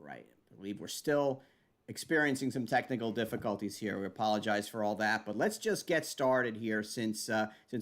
right. I believe we're still experiencing some technical difficulties here. We apologize for all that, but let's just get started here since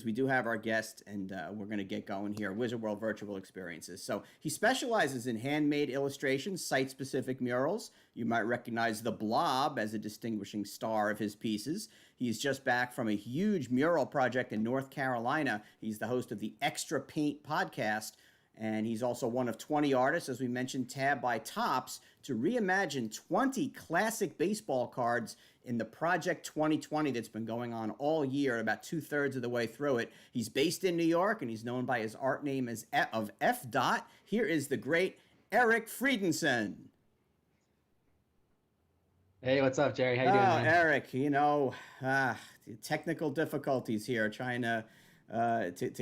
we do have our guest, and we're going to get going here. Wizard World Virtual Experiences. So he specializes in handmade illustrations, site-specific murals. You might recognize the Blob as a distinguishing star of his pieces. He's just back from a huge mural project in North Carolina. He's the host of the Extra Paint podcast, and he's also one of 20 artists, as we mentioned, tabbed by Topps to reimagine 20 classic baseball cards in the Project 2020 that's been going on all year, about 2/3 of the way through it. He's based in New York, and he's known by his art name as of EFDOT. Here is the great Eric Friedensen. Hey, what's up, Jerry? How you doing, man? Eric, technical difficulties here, trying to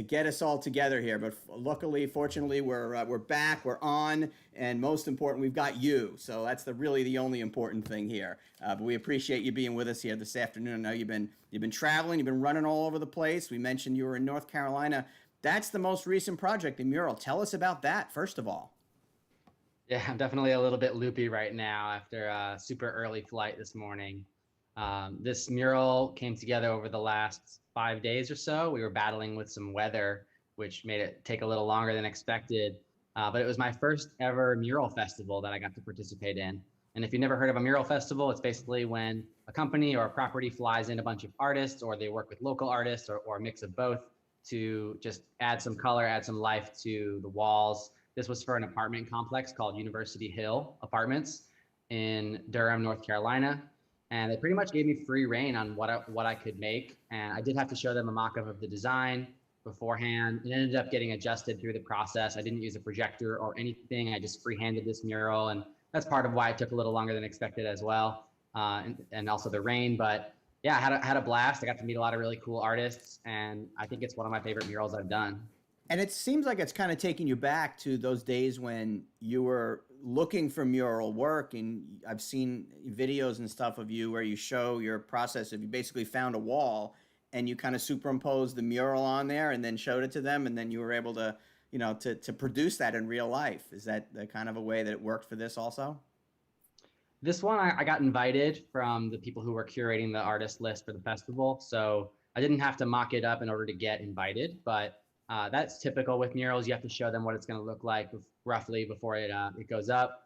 get us all together here, but luckily, fortunately, we're back, we're on, and most important, we've got you. So that's really the only important thing here. But we appreciate you being with us here this afternoon. I know you've been traveling, you've been running all over the place. We mentioned you were in North Carolina. That's the most recent project, the mural. Tell us about that, first of all. Yeah, I'm definitely a little bit loopy right now after a super early flight this morning. This mural came together over the last 5 days or so. We were battling with some weather, which made it take a little longer than expected. But it was my first ever mural festival that I got to participate in. And if you've never heard of a mural festival, it's basically when a company or a property flies in a bunch of artists, or they work with local artists, or a mix of both, to just add some color, add some life to the walls. This was for an apartment complex called University Hill Apartments in Durham, North Carolina. And they pretty much gave me free reign on what I could make. And I did have to show them a mock-up of the design beforehand. It ended up getting adjusted through the process. I didn't use a projector or anything. I just freehanded this mural. And that's part of why it took a little longer than expected as well. And also the rain. But yeah, I had a blast. I got to meet a lot of really cool artists. And I think it's one of my favorite murals I've done. And it seems like it's kind of taking you back to those days when you were looking for mural work, and I've seen videos and stuff of you where you show your process of you basically found a wall and you kind of superimposed the mural on there and then showed it to them, and then you were able to, to produce that in real life. Is that the kind of a way that it worked for this also? This one, I got invited from the people who were curating the artist list for the festival. So I didn't have to mock it up in order to get invited, but that's typical with murals. You have to show them what it's going to look like roughly before it goes up.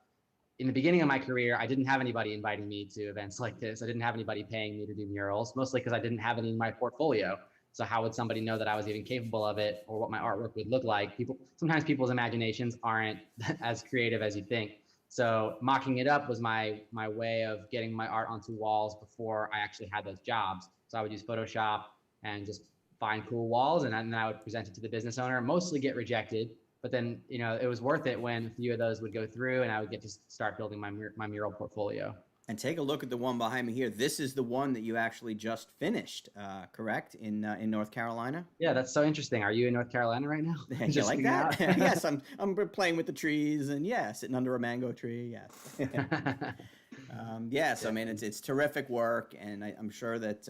In the beginning of my career, I didn't have anybody inviting me to events like this. I didn't have anybody paying me to do murals, mostly because I didn't have any in my portfolio. So how would somebody know that I was even capable of it, or what my artwork would look like? Sometimes people's imaginations aren't as creative as you think. So mocking it up was my way of getting my art onto walls before I actually had those jobs. So I would use Photoshop and just find cool walls, and then I would present it to the business owner, mostly get rejected. But then, it was worth it when a few of those would go through, and I would get to start building my mural portfolio. And take a look at the one behind me here. This is the one that you actually just finished, correct, in North Carolina? Yeah, that's so interesting. Are you in North Carolina right now? You like that? Yes, I'm playing with the trees, and sitting under a mango tree. Yes. Yes, I mean it's terrific work, and I'm sure that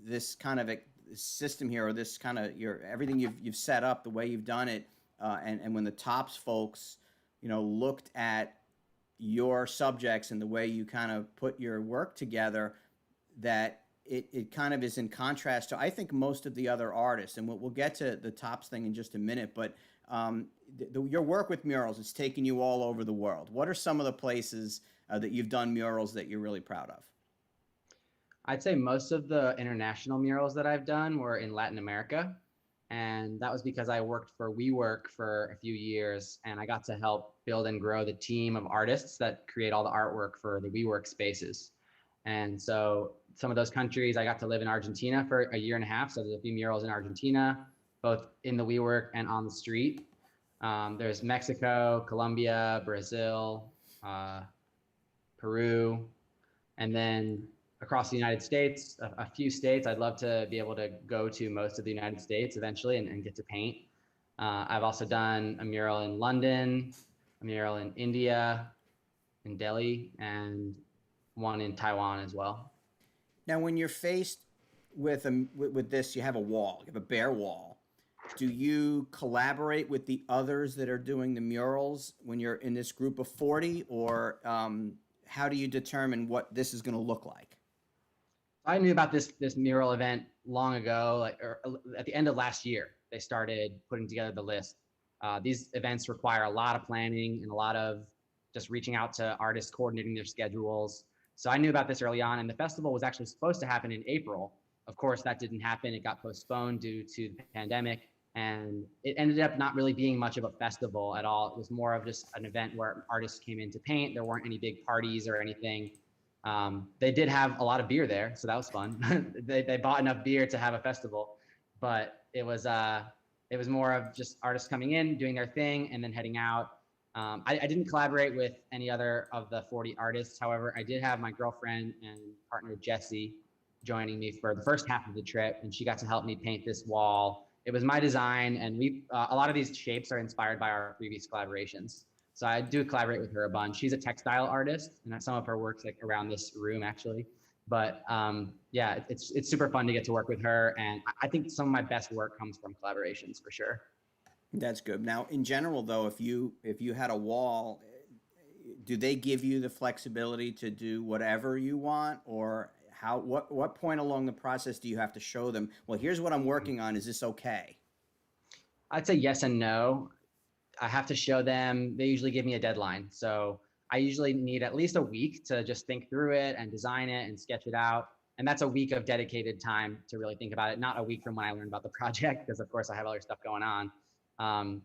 this kind of a system here, or this kind of everything you've set up, the way you've done it, and when the Topps folks, looked at your subjects and the way you kind of put your work together, that it kind of is in contrast to, I think, most of the other artists. And we'll get to the Topps thing in just a minute, but your work with murals is taking you all over the world. What are some of the places that you've done murals that you're really proud of? I'd say most of the international murals that I've done were in Latin America. And that was because I worked for WeWork for a few years, and I got to help build and grow the team of artists that create all the artwork for the WeWork spaces. And so some of those countries, I got to live in Argentina for a year and a half. So there's a few murals in Argentina, both in the WeWork and on the street. There's Mexico, Colombia, Brazil, Peru, and then across the United States, a few states. I'd love to be able to go to most of the United States eventually and get to paint. I've also done a mural in London, a mural in India, in Delhi, and one in Taiwan as well. Now, when you're faced with this, you have a wall, you have a bare wall. Do you collaborate with the others that are doing the murals when you're in this group of 40, or how do you determine what this is going to look like? I knew about this mural event long ago, like or at the end of last year. They started putting together the list. These events require a lot of planning and a lot of just reaching out to artists, coordinating their schedules. So I knew about this early on, and the festival was actually supposed to happen in April. Of course, that didn't happen. It got postponed due to the pandemic, and it ended up not really being much of a festival at all. It was more of just an event where artists came in to paint. There weren't any big parties or anything. They did have a lot of beer there, so that was fun. They bought enough beer to have a festival, but it was more of just artists coming in, doing their thing, and then heading out. I didn't collaborate with any other of the 40 artists. However, I did have my girlfriend and partner Jessie joining me for the first half of the trip, and she got to help me paint this wall. It was my design, and we a lot of these shapes are inspired by our previous collaborations. So I do collaborate with her a bunch. She's a textile artist, and some of her work's like around this room actually. But yeah, it's super fun to get to work with her, and I think some of my best work comes from collaborations for sure. That's good. Now, in general, though, if you had a wall, do they give you the flexibility to do whatever you want, or how? What point along the process do you have to show them? Well, here's what I'm working on. Is this okay? I'd say yes and no. I have to show them. They usually give me a deadline, so I usually need at least a week to just think through it and design it and sketch it out. And that's a week of dedicated time to really think about it, not a week from when I learned about the project, because of course I have other stuff going on. Um,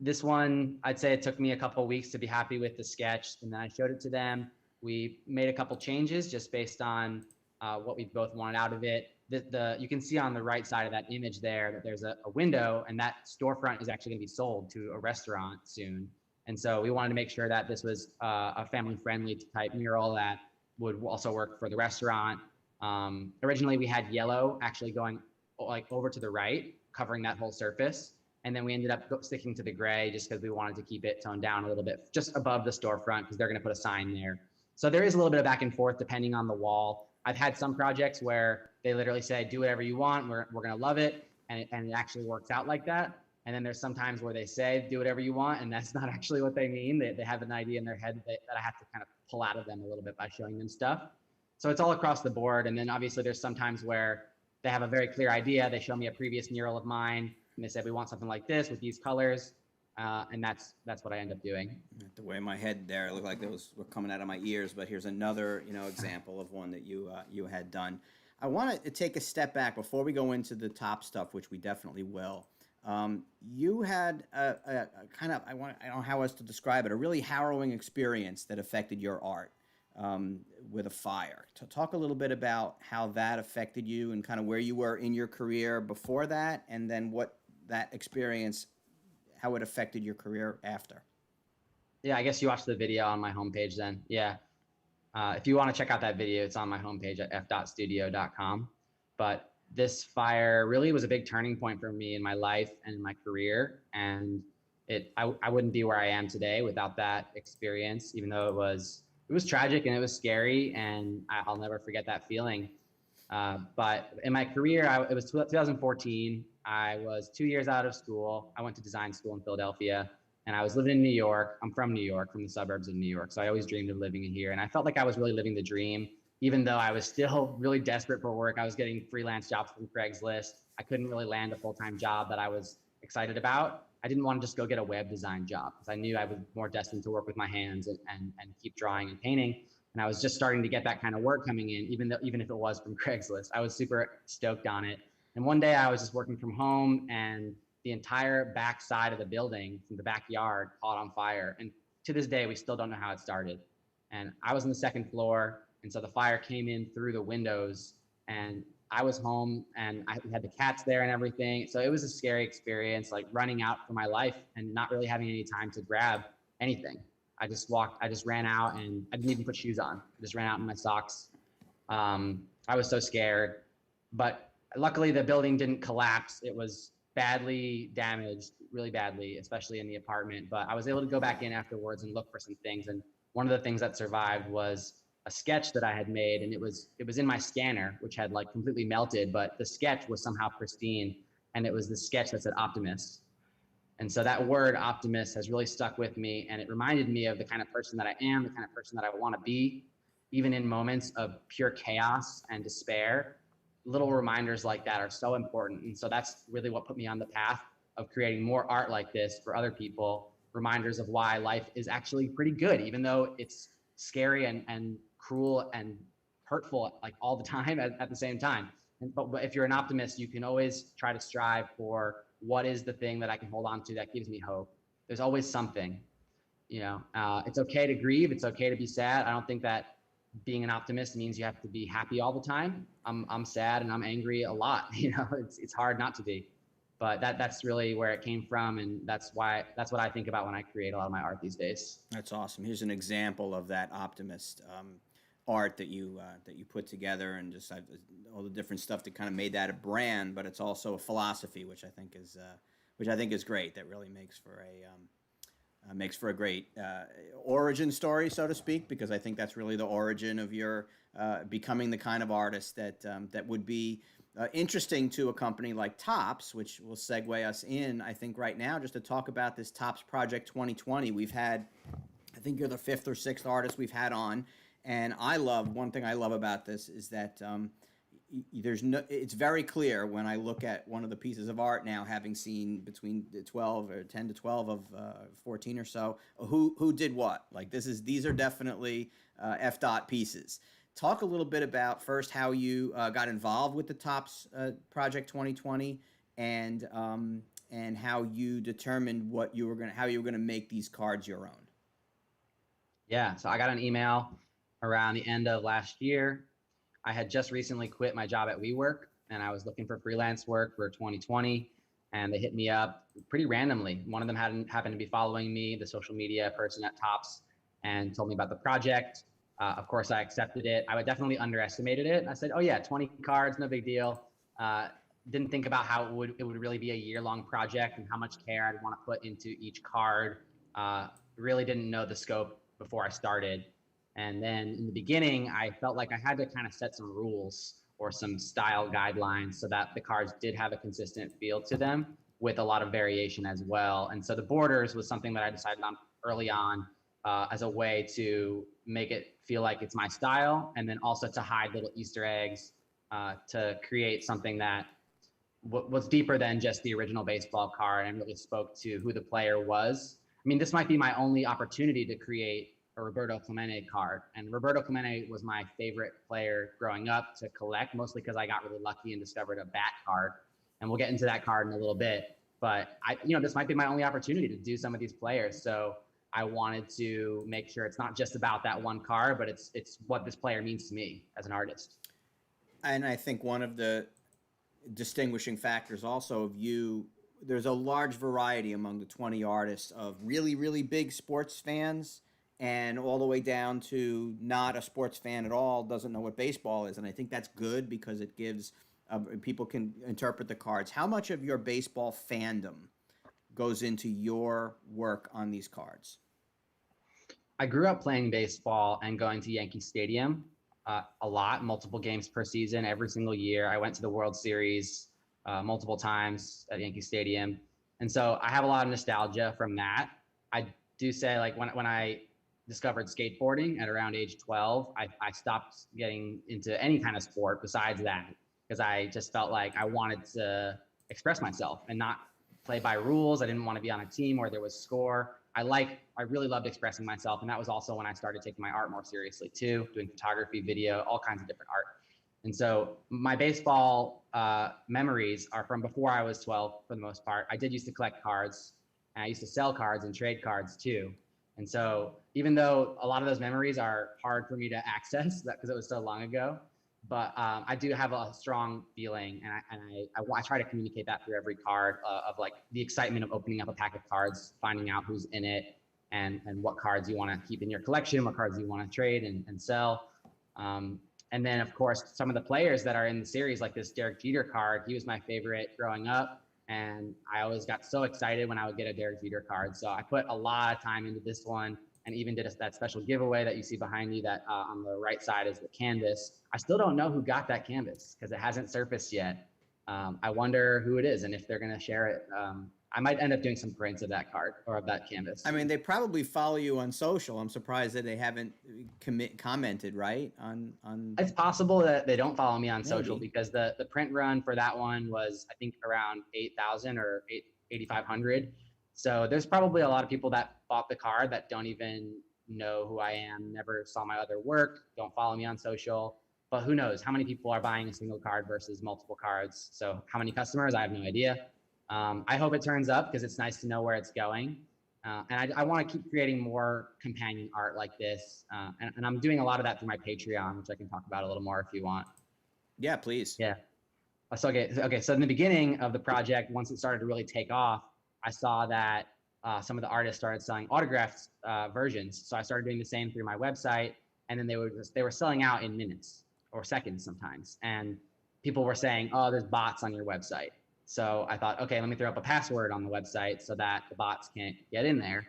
this one, I'd say it took me a couple of weeks to be happy with the sketch, and then I showed it to them. We made a couple changes just based on what we both wanted out of it. You can see on the right side of that image there that there's a window, and that storefront is actually going to be sold to a restaurant soon. And so we wanted to make sure that this was a family-friendly type mural that would also work for the restaurant. Originally, we had yellow actually going like over to the right, covering that whole surface. And then we ended up sticking to the gray just because we wanted to keep it toned down a little bit, just above the storefront, because they're going to put a sign there. So there is a little bit of back and forth depending on the wall. I've had some projects where they literally say, do whatever you want, we're going to love it. And it actually works out like that. And then there's sometimes where they say, do whatever you want, and that's not actually what they mean. They have an idea in their head that I have to kind of pull out of them a little bit by showing them stuff. So it's all across the board. And then obviously there's sometimes where they have a very clear idea. They show me a previous mural of mine, and they said, we want something like this with these colors. And that's what I end up doing. The way my head there, it looked like those were coming out of my ears, but here's another, example of one that you had done. I want to take a step back before we go into the top stuff, which we definitely will. You had a kind of, I don't know how else to describe it, a really harrowing experience that affected your art with a fire. To talk a little bit about how that affected you and kind of where you were in your career before that, and then what that experience, how it affected your career after. Yeah, I guess you watched the video on my homepage then. Yeah. If you want to check out that video, it's on my homepage at fdotstudio.com. But this fire really was a big turning point for me in my life and in my career. And I wouldn't be where I am today without that experience, even though it was tragic and it was scary. And I'll never forget that feeling. But in my career, it was 2014. I was 2 years out of school. I went to design school in Philadelphia, and I was living in New York. I'm from New York, from the suburbs of New York. So I always dreamed of living in here. And I felt like I was really living the dream, even though I was still really desperate for work. I was getting freelance jobs from Craigslist. I couldn't really land a full-time job that I was excited about. I didn't want to just go get a web design job because I knew I was more destined to work with my hands and keep drawing and painting. And I was just starting to get that kind of work coming in, even if it was from Craigslist. I was super stoked on it. And one day I was just working from home, and the entire back side of the building from the backyard caught on fire. And to this day, we still don't know how it started. And I was on the second floor. And so the fire came in through the windows, and I was home, and I had the cats there and everything. So it was a scary experience, like running out for my life and not really having any time to grab anything. I just ran out, and I didn't even put shoes on. I just ran out in my socks. I was so scared, but luckily the building didn't collapse. It was badly damaged, really badly, especially in the apartment. But I was able to go back in afterwards and look for some things. And one of the things that survived was a sketch that I had made, and it was in my scanner, which had like completely melted, but the sketch was somehow pristine. and it was the sketch that said optimist. And so that word optimist has really stuck with me, and it reminded me of the kind of person that I am, the kind of person that I want to be, even in moments of pure chaos and despair. Little reminders like that are so important. And so that's really what put me on the path of creating more art like this for other people, reminders of why life is actually pretty good, even though it's scary and cruel and hurtful like all the time at the same time. But if you're an optimist, you can always try to strive for what is the thing that I can hold on to that gives me hope. There's always something, it's okay to grieve. It's okay to be sad. I don't think that being an optimist means you have to be happy all the time. I'm sad and I'm angry a lot. It's hard not to be, but that's really where it came from. And that's what I think about when I create a lot of my art these days. That's awesome. Here's an example of that optimist art that you put together, and just all the different stuff that kind of made that a brand. But it's also a philosophy, which I think is great. That really makes for a great origin story, so to speak, because I think that's really the origin of your becoming the kind of artist that would be interesting to a company like Topps, which will segue us in, I think, right now, just to talk about this Topps Project 2020. We've had, I think you're the 5th or 6th artist we've had on, and one thing I love about this is that it's very clear when I look at one of the pieces of art now, having seen between 12 or 10 to 12 of 14 or so, who did what. Like these are definitely EFDOT pieces. Talk a little bit about first how you got involved with the Topps Project 2020, and how you determined how you were gonna make these cards your own. Yeah, so I got an email around the end of last year. I had just recently quit my job at WeWork, and I was looking for freelance work for 2020, and they hit me up pretty randomly. One of them happened to be following me, the social media person at Topps, and told me about the project. Of course, I accepted it. I definitely underestimated it. I said, oh yeah, 20 cards, no big deal. Didn't think about how it would really be a year-long project and how much care I'd want to put into each card. Really didn't know the scope before I started. And then in the beginning, I felt like I had to kind of set some rules or some style guidelines so that the cards did have a consistent feel to them with a lot of variation as well. And so the borders was something that I decided on early on as a way to make it feel like it's my style, and then also to hide little Easter eggs to create something that was deeper than just the original baseball card and really spoke to who the player was. I mean, this might be my only opportunity to create a Roberto Clemente card. And Roberto Clemente was my favorite player growing up to collect, mostly because I got really lucky and discovered a bat card. And we'll get into that card in a little bit. But this might be my only opportunity to do some of these players. So I wanted to make sure it's not just about that one card, but it's what this player means to me as an artist. And I think one of the distinguishing factors also of you, there's a large variety among the 20 artists of really, really big sports fans, and all the way down to not a sports fan at all, doesn't know what baseball is. And I think that's good because it gives people can interpret the cards. How much of your baseball fandom goes into your work on these cards? I grew up playing baseball and going to Yankee Stadium a lot, multiple games per season, every single year. I went to the World Series multiple times at Yankee Stadium. And so I have a lot of nostalgia from that. I do say, like, when I discovered skateboarding at around age 12, I stopped getting into any kind of sport besides that, because I just felt like I wanted to express myself and not play by rules. I didn't want to be on a team where there was score. I really loved expressing myself. And that was also when I started taking my art more seriously too, doing photography, video, all kinds of different art. And so my baseball memories are from before I was 12 for the most part. I did used to collect cards, and I used to sell cards and trade cards too. And so even though a lot of those memories are hard for me to access because it was so long ago, but I do have a strong feeling, and I try to communicate that through every card of like the excitement of opening up a pack of cards, finding out who's in it, and what cards you want to keep in your collection, what cards you want to trade and sell. And then, of course, some of the players that are in the series, like this Derek Jeter card, he was my favorite growing up. And I always got so excited when I would get a Derek Jeter card. So I put a lot of time into this one, and even did that special giveaway that you see behind me that on the right side is the canvas. I still don't know who got that canvas because it hasn't surfaced yet. I wonder who it is and if they're going to share it. I might end up doing some prints of that card or of that canvas. I mean, they probably follow you on social. I'm surprised that they haven't commented, right? On It's possible that they don't follow me on maybe. social because the print run for that one was, I think, around 8,000 or 8,500. So there's probably a lot of people that bought the card that don't even know who I am, never saw my other work, don't follow me on social. But who knows how many people are buying a single card versus multiple cards? So how many customers? I have no idea. I hope it turns up because it's nice to know where it's going. And I want to keep creating more companion art like this. And I'm doing a lot of that through my Patreon, which I can talk about a little more if you want. Yeah, please. Yeah. So, okay. So in the beginning of the project, once it started to really take off, I saw that some of the artists started selling autographed versions. So I started doing the same through my website. And then they were selling out in minutes or seconds sometimes. And people were saying, oh, there's bots on your website. So I thought, okay, let me throw up a password on the website so that the bots can't get in there.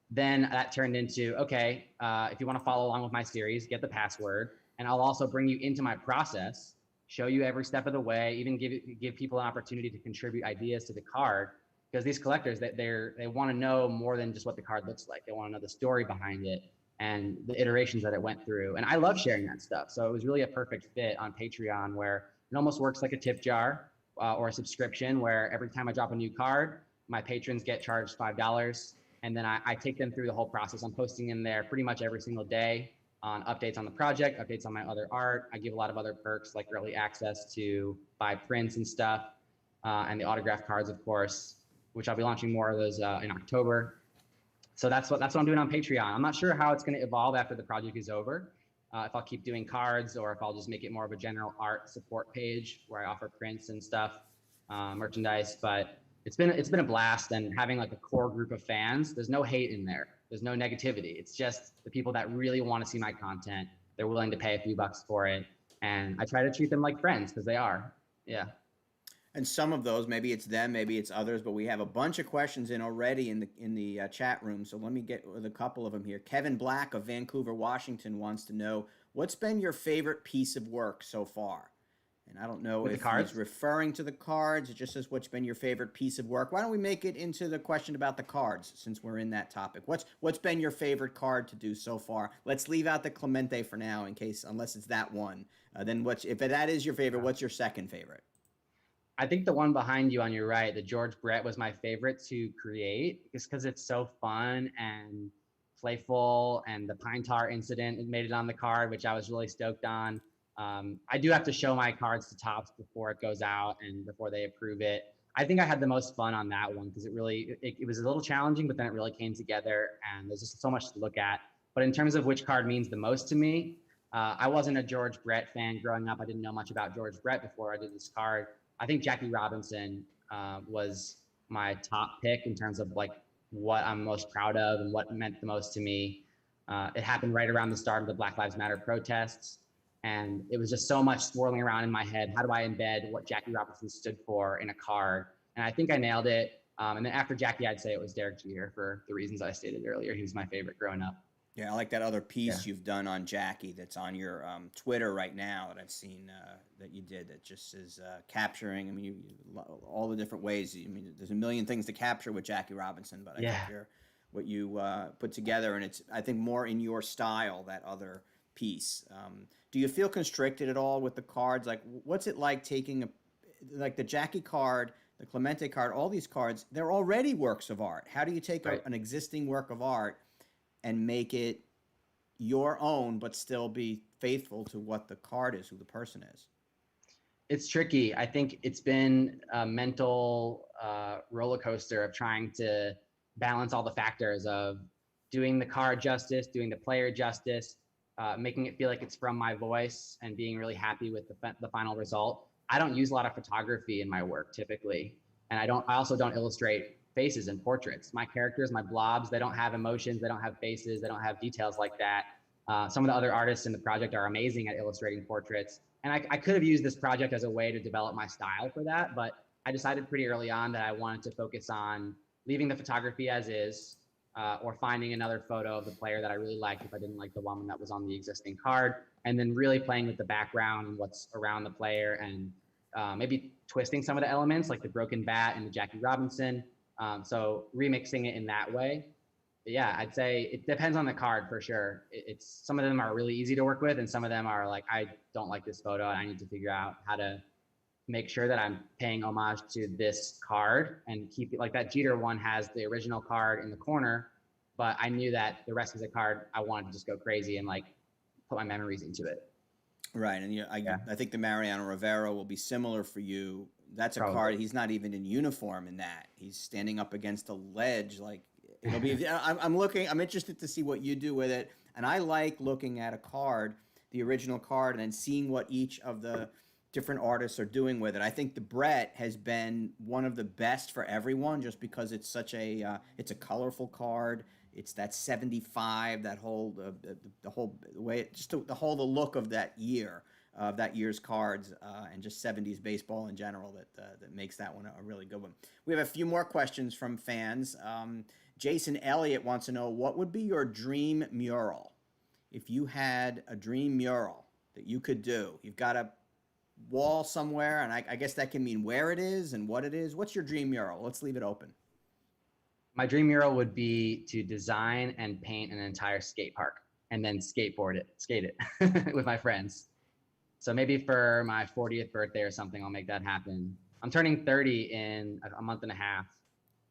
Then that turned into, okay, if you want to follow along with my series, get the password, and I'll also bring you into my process, show you every step of the way, even give people an opportunity to contribute ideas to the card, because these collectors, they want to know more than just what the card looks like. They want to know the story behind it and the iterations that it went through. And I love sharing that stuff. So it was really a perfect fit on Patreon, where it almost works like a tip jar. Or a subscription where every time I drop a new card, my patrons get charged $5. And then I take them through the whole process. I'm posting in there pretty much every single day on updates on the project, updates on my other art. I give a lot of other perks like early access to buy prints and stuff, and the autograph cards, of course, which I'll be launching more of those in October. So that's what I'm doing on Patreon. I'm not sure how it's going to evolve after the project is over. If I'll keep doing cards or if I'll just make it more of a general art support page where I offer prints and stuff, merchandise. But it's been a blast, and having like a core group of fans. There's no hate in there. There's no negativity. It's just the people that really want to see my content. They're willing to pay a few bucks for it, and I try to treat them like friends because they are. Yeah. And some of those, maybe it's them, maybe it's others, but we have a bunch of questions in already in the chat room. So let me get with a couple of them here. Kevin Black of Vancouver, Washington wants to know, what's been your favorite piece of work so far? And I don't know if he's referring to the cards. It just says, what's been your favorite piece of work? Why don't we make it into the question about the cards, since we're in that topic? What's been your favorite card to do so far? Let's leave out the Clemente for now, unless it's that one. Then if that is your favorite, what's your second favorite? I think the one behind you on your right, the George Brett, was my favorite to create, just because it's so fun and playful, and the pine tar incident made it on the card, which I was really stoked on. I do have to show my cards to Topps before it goes out and before they approve it. I think I had the most fun on that one because it was a little challenging, but then it really came together, and there's just so much to look at. But in terms of which card means the most to me, I wasn't a George Brett fan growing up. I didn't know much about George Brett before I did this card. I think Jackie Robinson was my top pick in terms of like what I'm most proud of and what meant the most to me. It happened right around the start of the Black Lives Matter protests, and it was just so much swirling around in my head. How do I embed what Jackie Robinson stood for in a card? And I think I nailed it. And then after Jackie, I'd say it was Derek Jeter for the reasons I stated earlier. He was my favorite growing up. Yeah, I like that other piece you've done on Jackie that's on your Twitter right now that I've seen that you did, that just is capturing, I mean, all the different ways. I mean, there's a million things to capture with Jackie Robinson, but I think what you put together, and it's, I think, more in your style, that other piece. Do you feel constricted at all with the cards? Like, what's it like taking like the Jackie card, the Clemente card, all these cards, they're already works of art. How do you take an existing work of art and make it your own, but still be faithful to what the card is, who the person is? It's tricky. I think it's been a mental roller coaster of trying to balance all the factors of doing the card justice, doing the player justice, making it feel like it's from my voice, and being really happy with the final result. I don't use a lot of photography in my work typically, and I also don't illustrate faces and portraits. My characters, my blobs, they don't have emotions, they don't have faces, they don't have details like that. Some of the other artists in the project are amazing at illustrating portraits. And I could have used this project as a way to develop my style for that, but I decided pretty early on that I wanted to focus on leaving the photography as is, or finding another photo of the player that I really liked if I didn't like the one that was on the existing card, and then really playing with the background and what's around the player, and maybe twisting some of the elements like the broken bat and the Jackie Robinson. So remixing it in that way. But yeah, I'd say it depends on the card for sure. It's some of them are really easy to work with, and some of them are like, I don't like this photo, and I need to figure out how to make sure that I'm paying homage to this card and keep it like that. Jeter one has the original card in the corner, but I knew that the rest of the card, I wanted to just go crazy and like put my memories into it. Right, and I think the Mariano Rivera will be similar for you. That's a Probably. card. He's not even in uniform in that. He's standing up against a ledge. Like it'll be. I'm looking. I'm interested to see what you do with it. And I like looking at a card, the original card, and then seeing what each of the different artists are doing with it. I think the Brett has been one of the best for everyone, just because it's such a it's a colorful card. It's that 75, that whole the whole way, just the whole the look of that year, of that year's cards, and just 70s baseball in general that makes that one a really good one. We have a few more questions from fans. Jason Elliott wants to know, what would be your dream mural? If you had a dream mural that you could do, you've got a wall somewhere, and I guess that can mean where it is and what it is. What's your dream mural? Let's leave it open. My dream mural would be to design and paint an entire skate park and then skate it with my friends. So maybe for my 40th birthday or something, I'll make that happen. I'm turning 30 in a month and a half.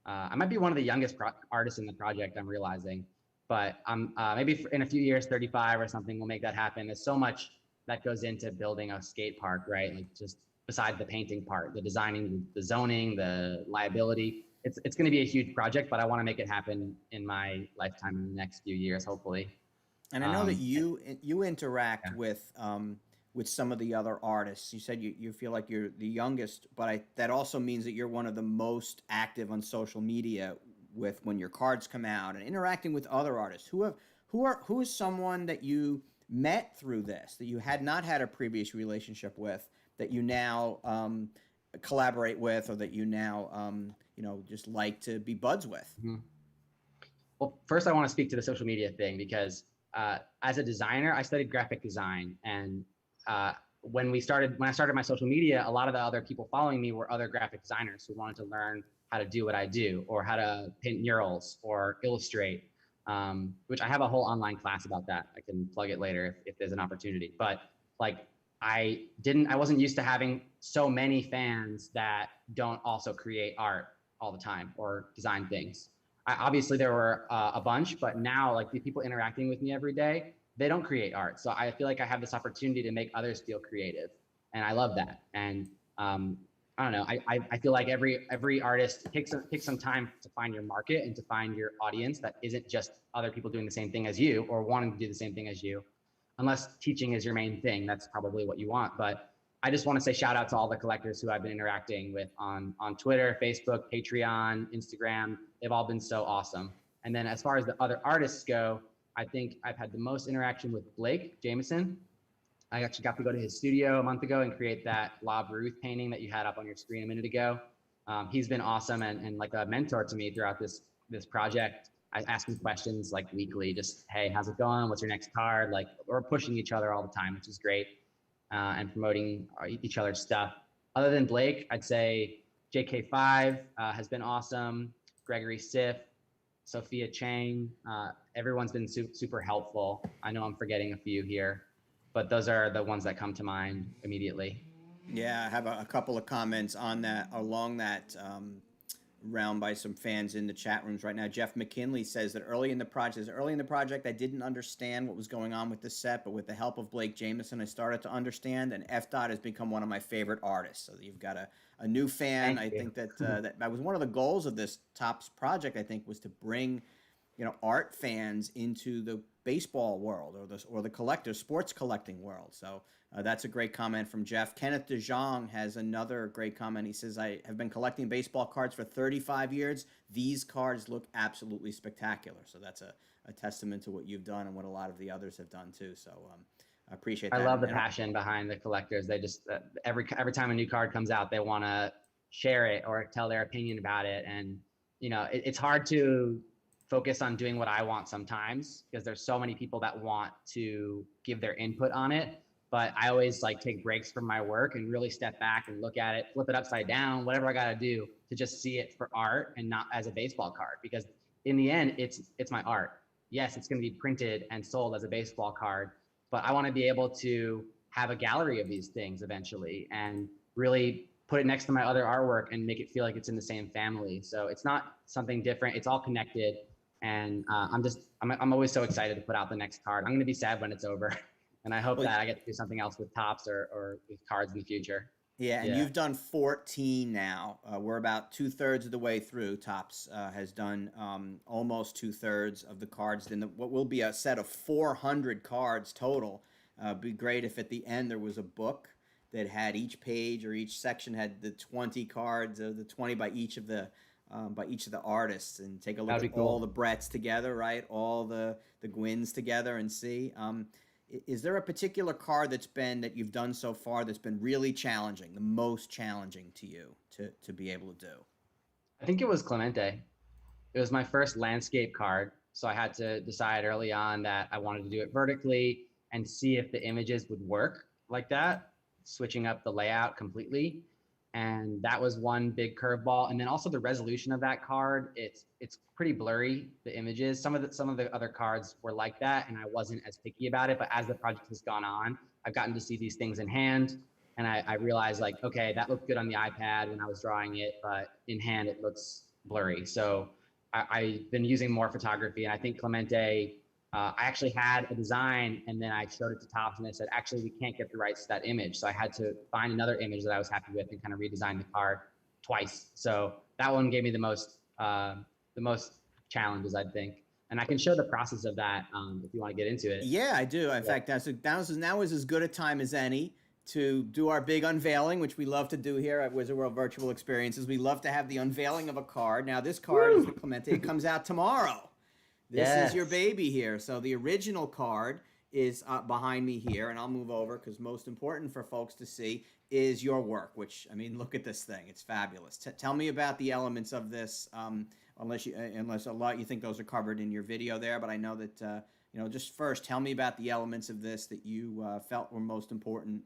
I might be one of the youngest artists in the project, I'm realizing, but I'm maybe in a few years, 35 or something, we'll make that happen. There's so much that goes into building a skate park, right? Like just besides the painting part, the designing, the zoning, the liability. It's going to be a huge project, but I want to make it happen in my lifetime in the next few years, hopefully. And I know that you interact with some of the other artists. You said you feel like you're the youngest, but that also means that you're one of the most active on social media with when your cards come out and interacting with other artists. Who is someone that you met through this, that you had not had a previous relationship with, that you now collaborate with, or that you now just like to be buds with? Mm-hmm. Well, first I want to speak to the social media thing, because as a designer, I studied graphic design, and when I started my social media, a lot of the other people following me were other graphic designers who wanted to learn how to do what I do, or how to paint murals or illustrate, which I have a whole online class about that. I can plug it later if there's an opportunity. But like, I wasn't used to having so many fans that don't also create art all the time or design things. Obviously there were a bunch, but now like the people interacting with me every day, they don't create art. So I feel like I have this opportunity to make others feel creative, and I love that. And I don't know, I feel like every artist takes some time to find your market and to find your audience that isn't just other people doing the same thing as you or wanting to do the same thing as you. Unless teaching is your main thing, that's probably what you want. But I just want to say shout out to all the collectors who I've been interacting with on Twitter, Facebook, Patreon, Instagram. They've all been so awesome. And then as far as the other artists go, I think I've had the most interaction with Blake Jameson. I actually got to go to his studio a month ago and create that Lob Ruth painting that you had up on your screen a minute ago. He's been awesome and like a mentor to me throughout this project. I ask him questions like weekly, just, hey, how's it going? What's your next card? Like, we're pushing each other all the time, which is great, and promoting each other's stuff. Other than Blake, I'd say JK5 has been awesome. Gregory Siff, Sophia Chang, everyone's been super helpful. I know I'm forgetting a few here, but those are the ones that come to mind immediately. Yeah, I have a couple of comments on that, along that round by some fans in the chat rooms right now. Jeff McKinley says that early in the project, I didn't understand what was going on with the set, but with the help of Blake Jameson, I started to understand, and EFDOT has become one of my favorite artists. So you've got a new fan. I think that that was one of the goals of this Topps project, I think, was to bring, art fans into the baseball world or the sports collecting world. So that's a great comment from Jeff. Kenneth DeJong has another great comment. He says, I have been collecting baseball cards for 35 years. These cards look absolutely spectacular. So that's a testament to what you've done and what a lot of the others have done too. So I appreciate that. I love the passion behind the collectors. They just, every time a new card comes out, they want to share it or tell their opinion about it. And, it's hard to focus on doing what I want sometimes, because there's so many people that want to give their input on it. but I always like take breaks from my work and really step back and look at it, flip it upside down, whatever I got to do to just see it for art and not as a baseball card. Because in the end, it's my art. Yes, it's going to be printed and sold as a baseball card, but I want to be able to have a gallery of these things eventually and really put it next to my other artwork and make it feel like it's in the same family. So it's not something different. It's all connected. And I'm always so excited to put out the next card. I'm going to be sad when it's over. And I hope Well, that I get to do something else with tops or with cards in the future. yeah, and Yeah. you've done 14 now. We're about 2/3 of the way through. Tops has done almost 2/3 of the cards in what will be a set of 400 cards total. Be great if at the end there was a book that had each page or each section had the 20 cards, the 20 by each of the artists, and take a look That'd at be cool. all the Bretts together, right? All the Gwynns together, and see. Is there a particular card that you've done so far that's been really challenging, the most challenging to you to be able to do? I think it was Clemente. It was my first landscape card. So I had to decide early on that I wanted to do it vertically and see if the images would work like that, switching up the layout completely. And that was one big curveball. And then also the resolution of that card, it's pretty blurry, the images. Some of the other cards were like that, and I wasn't as picky about it. But as the project has gone on, I've gotten to see these things in hand. And I realized like, okay, that looked good on the iPad when I was drawing it, but in hand it looks blurry. So I've been using more photography, and I think Clemente, I actually had a design and then I showed it to Tops and they said, actually, we can't get the rights to that image. So I had to find another image that I was happy with and kind of redesign the card twice. So that one gave me the most challenges, I think. And I can show the process of that if you want to get into it. Yeah, I do. In fact, now is as good a time as any to do our big unveiling, which we love to do here at Wizard World Virtual Experiences. We love to have the unveiling of a card. Now, this card is the Clemente. It comes out tomorrow. This is your baby here. So the original card is behind me here, and I'll move over because most important for folks to see is your work, which, I mean, look at this thing. It's fabulous. Tell me about the elements of this, unless a lot you think those are covered in your video there, but I know that, just first, tell me about the elements of this that you felt were most important.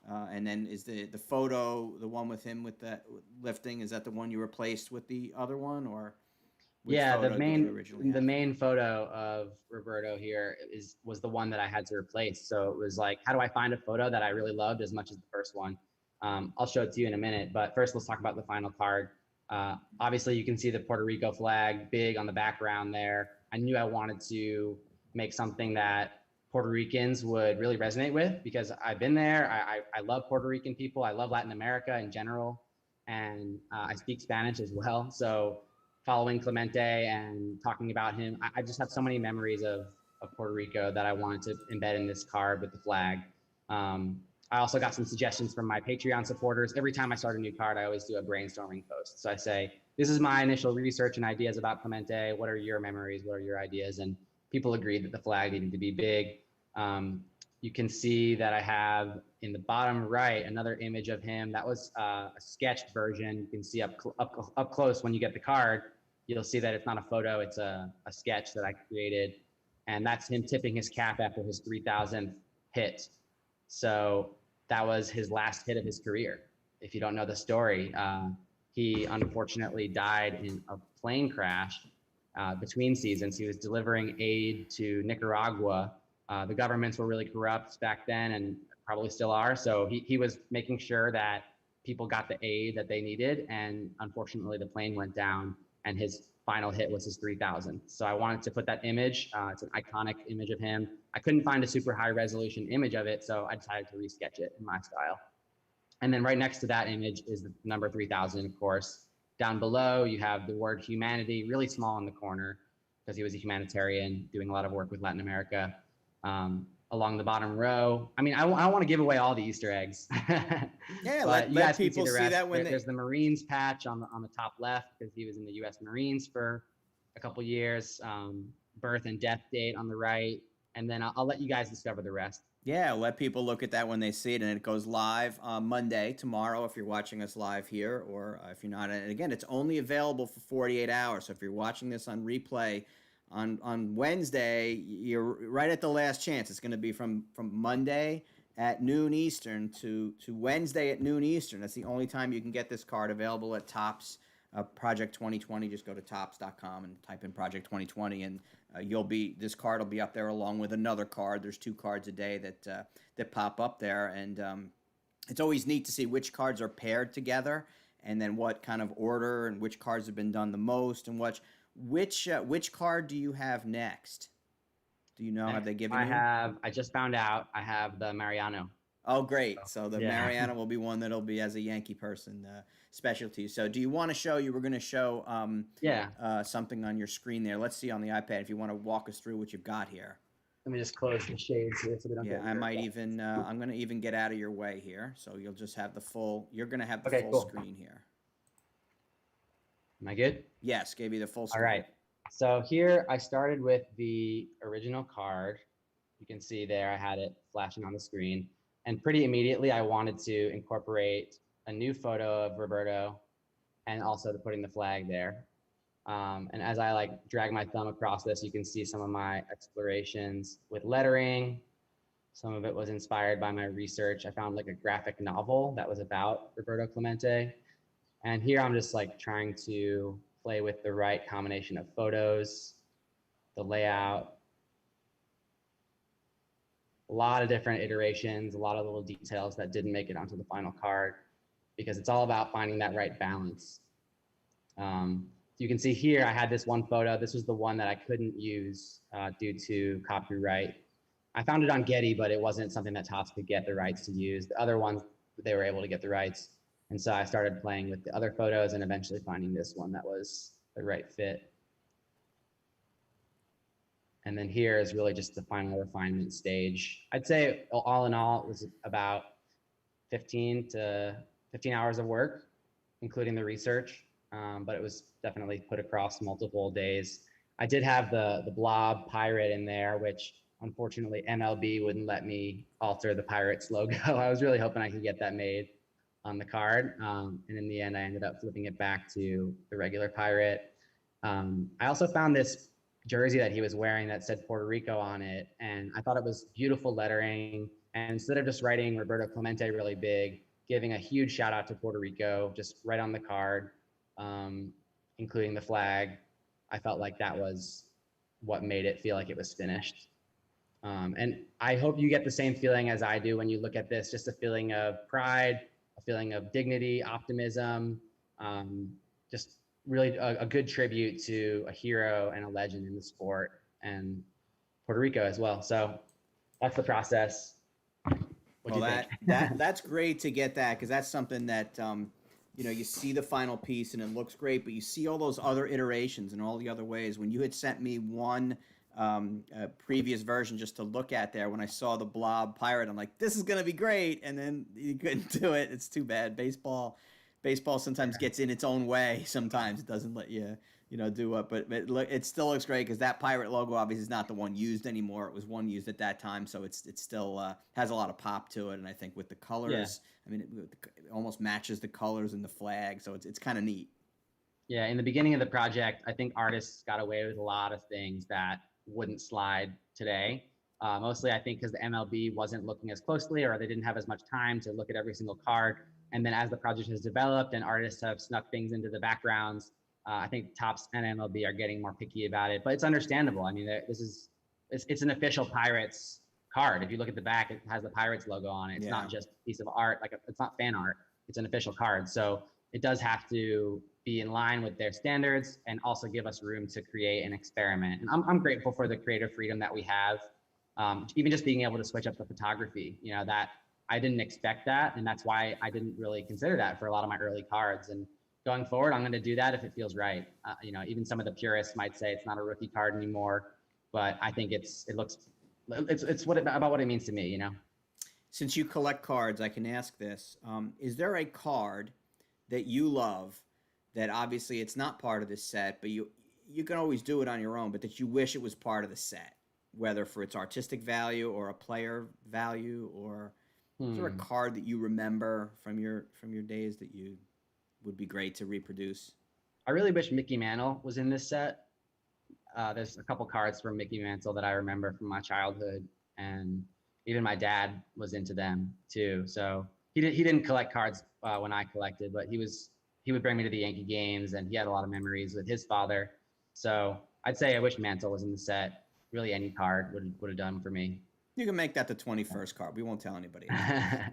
And then is the photo, the one with him with the lifting, is that the one you replaced with the other one, or which Yeah, photo did you originally the have? main photo of Roberto here was the one that I had to replace. So it was like, how do I find a photo that I really loved as much as the first one? I'll show it to you in a minute, but first let's talk about the final card. Obviously, you can see the Puerto Rico flag big on the background there. I knew I wanted to make something that Puerto Ricans would really resonate with because I've been there. I love Puerto Rican people. I love Latin America in general, and I speak Spanish as well. So following Clemente and talking about him, I just have so many memories of Puerto Rico that I wanted to embed in this card with the flag. I also got some suggestions from my Patreon supporters. Every time I start a new card, I always do a brainstorming post. So I say, this is my initial research and ideas about Clemente. What are your memories? What are your ideas? And people agreed that the flag needed to be big. You can see that I have in the bottom right another image of him. That was a sketched version. You can see up close when you get the card. You'll see that it's not a photo, it's a sketch that I created. And that's him tipping his cap after his 3,000th hit. So that was his last hit of his career. If you don't know the story, he unfortunately died in a plane crash between seasons. He was delivering aid to Nicaragua. The governments were really corrupt back then and probably still are. So he was making sure that people got the aid that they needed. And unfortunately, the plane went down and his final hit was his 3,000. So I wanted to put that image. It's an iconic image of him. I couldn't find a super high resolution image of it, so I decided to resketch it in my style. And then right next to that image is the number 3,000, of course. Down below, you have the word humanity, really small in the corner, because he was a humanitarian doing a lot of work with Latin America. Along the bottom row, I mean, I don't want to give away all the Easter eggs. Yeah, but you let guys can people see the see rest. that when There's the Marines patch on the top left because he was in the U.S. Marines for a couple years. Birth and death date on the right, and then I'll let you guys discover the rest. Yeah, let people look at that when they see it, and it goes live Monday, tomorrow, if you're watching us live here, or if you're not. And again, it's only available for 48 hours. So if you're watching this on replay on Wednesday, you're right at the last chance. It's going to be from Monday at noon Eastern to Wednesday at noon Eastern. That's the only time you can get this card, available at Topps Project 2020. Just go to topps.com and type in Project 2020, and this card will be up there along with another card. There's 2 cards a day that pop up there, and it's always neat to see which cards are paired together, and then what kind of order and which cards have been done the most, and which card do you have next? Do you know? Have they given you? I just found out I have the Mariano. Oh, great. So the Yeah. Mariano will be one that'll be, as a Yankee person, specialty. So do you want to show, you were going to show something on your screen there. Let's see on the iPad if you want to walk us through what you've got here. Let me just close the shades here so we don't get I might even, I'm going to even get out of your way here. So you'll just have you're going to have the full cool. screen here. Am I good? Yes, gave you the full screen. All right. So here I started with the original card. You can see there I had it flashing on the screen. And pretty immediately I wanted to incorporate a new photo of Roberto and also putting the flag there. And as I drag my thumb across this, you can see some of my explorations with lettering. Some of it was inspired by my research. I found a graphic novel that was about Roberto Clemente. And here I'm just trying to play with the right combination of photos, the layout, a lot of different iterations, a lot of little details that didn't make it onto the final card, because it's all about finding that right balance. You can see here, I had this one photo. This was the one that I couldn't use due to copyright. I found it on Getty, but it wasn't something that Topps could get the rights to use. The other ones, they were able to get the rights. And so I started playing with the other photos and eventually finding this one that was the right fit. And then here is really just the final refinement stage. I'd say all in all, it was about 15 hours of work, including the research. But it was definitely put across multiple days. I did have the blob pirate in there, which unfortunately MLB wouldn't let me alter the Pirates logo. I was really hoping I could get that made on the card. And in the end, I ended up flipping it back to the regular pirate. I also found this jersey that he was wearing that said Puerto Rico on it. And I thought it was beautiful lettering. And instead of just writing Roberto Clemente really big, giving a huge shout out to Puerto Rico, just right on the card, including the flag, I felt like that was what made it feel like it was finished. And I hope you get the same feeling as I do when you look at this, just a feeling of pride, a feeling of dignity, optimism, just really a good tribute to a hero and a legend in the sport, and Puerto Rico as well. So that's the process. That's great to get that, because that's something that you see the final piece and it looks great, but you see all those other iterations and all the other ways. When you had sent me one previous version just to look at there, when I saw the blob pirate, I'm like, this is going to be great. And then you couldn't do it. It's too bad. Baseball sometimes gets in its own way. Sometimes it doesn't let you, do it. But it still looks great, because that pirate logo obviously is not the one used anymore. It was one used at that time. So it still has a lot of pop to it. And I think with the colors, it almost matches the colors and the flag. So it's kind of neat. Yeah. In the beginning of the project, I think artists got away with a lot of things that wouldn't slide today. Mostly, I think, because the MLB wasn't looking as closely, or they didn't have as much time to look at every single card. And then as the project has developed and artists have snuck things into the backgrounds, I think Topps and MLB are getting more picky about it. But it's understandable. I mean, it's an official Pirates card. If you look at the back, it has the Pirates logo on it. It's not just a piece of art. It's not fan art. It's an official card. So it does have to be in line with their standards and also give us room to create and experiment. And I'm grateful for the creative freedom that we have. Even just being able to switch up the photography, that I didn't expect that. And that's why I didn't really consider that for a lot of my early cards. And going forward, I'm going to do that if it feels right. Even some of the purists might say it's not a rookie card anymore, but I think it's about what it means to me, Since you collect cards, I can ask this. Is there a card that you love that obviously it's not part of this set, but you can always do it on your own, but that you wish it was part of the set, whether for its artistic value or a player value, or is there a card that you remember from your days that you would be great to reproduce? I really wish Mickey Mantle was in this set. There's a couple cards from Mickey Mantle that I remember from my childhood, and even my dad was into them too. So he didn't collect cards when I collected, but he would bring me to the Yankee games, and he had a lot of memories with his father. So I'd say I wish Mantle was in the set. Really, any card would have done for me. You can make that the 21st card. We won't tell anybody. Yeah,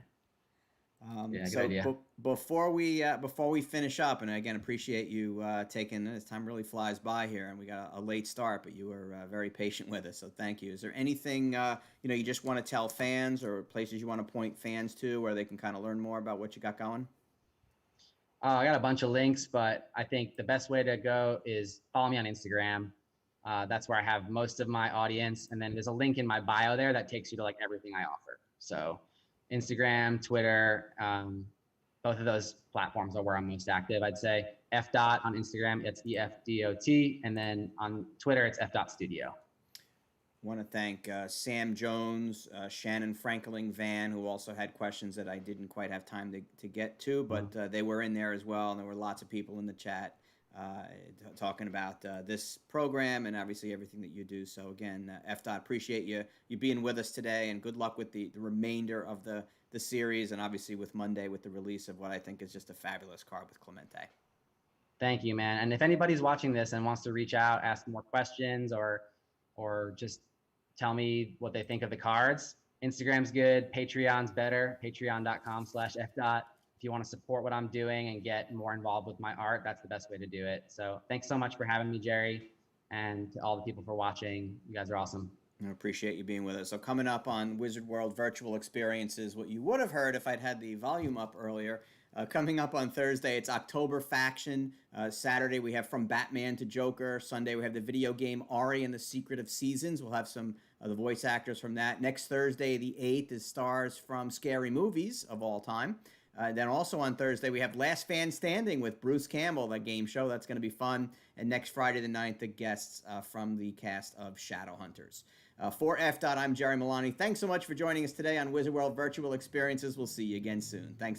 good So idea. before we finish up, and again appreciate you taking this time. Really flies by here, and we got a late start, but you were very patient with us, so thank you. Is there anything you just want to tell fans, or places you want to point fans to where they can kind of learn more about what you got going? I got a bunch of links, but I think the best way to go is follow me on Instagram. That's where I have most of my audience, and then there's a link in my bio there that takes you to like everything I offer. So Instagram, Twitter, both of those platforms are where I'm most active. I'd say FDOT on Instagram, it's EFDOT, and then on Twitter, it's FDOT Studio. Want to thank Sam Jones, Shannon Frankeling Van, who also had questions that I didn't quite have time to get to, but they were in there as well, and there were lots of people in the chat talking about this program and obviously everything that you do. So again, FDOT, appreciate you being with us today, and good luck with the remainder of the series, and obviously with Monday with the release of what I think is just a fabulous card with Clemente. Thank you, man. And if anybody's watching this and wants to reach out, ask more questions, or just tell me what they think of the cards, Instagram's good, Patreon's better, patreon.com/FDOT. If you want to support what I'm doing and get more involved with my art, that's the best way to do it. So thanks so much for having me, Jerry, and to all the people for watching. You guys are awesome. I appreciate you being with us. So coming up on Wizard World Virtual Experiences, what you would have heard if I'd had the volume up earlier, coming up on Thursday, it's October Faction. Saturday, we have From Batman to Joker. Sunday, we have the video game Ari and the Secret of Seasons. We'll have some of the voice actors from that. Next Thursday, the 8th, is stars from Scary Movies of all time. Then also on Thursday, we have Last Fan Standing with Bruce Campbell, that game show. That's going to be fun. And next Friday the 9th, the guests from the cast of Shadowhunters. For FDOT, I'm Jerry Milani. Thanks so much for joining us today on Wizard World Virtual Experiences. We'll see you again soon. Thanks.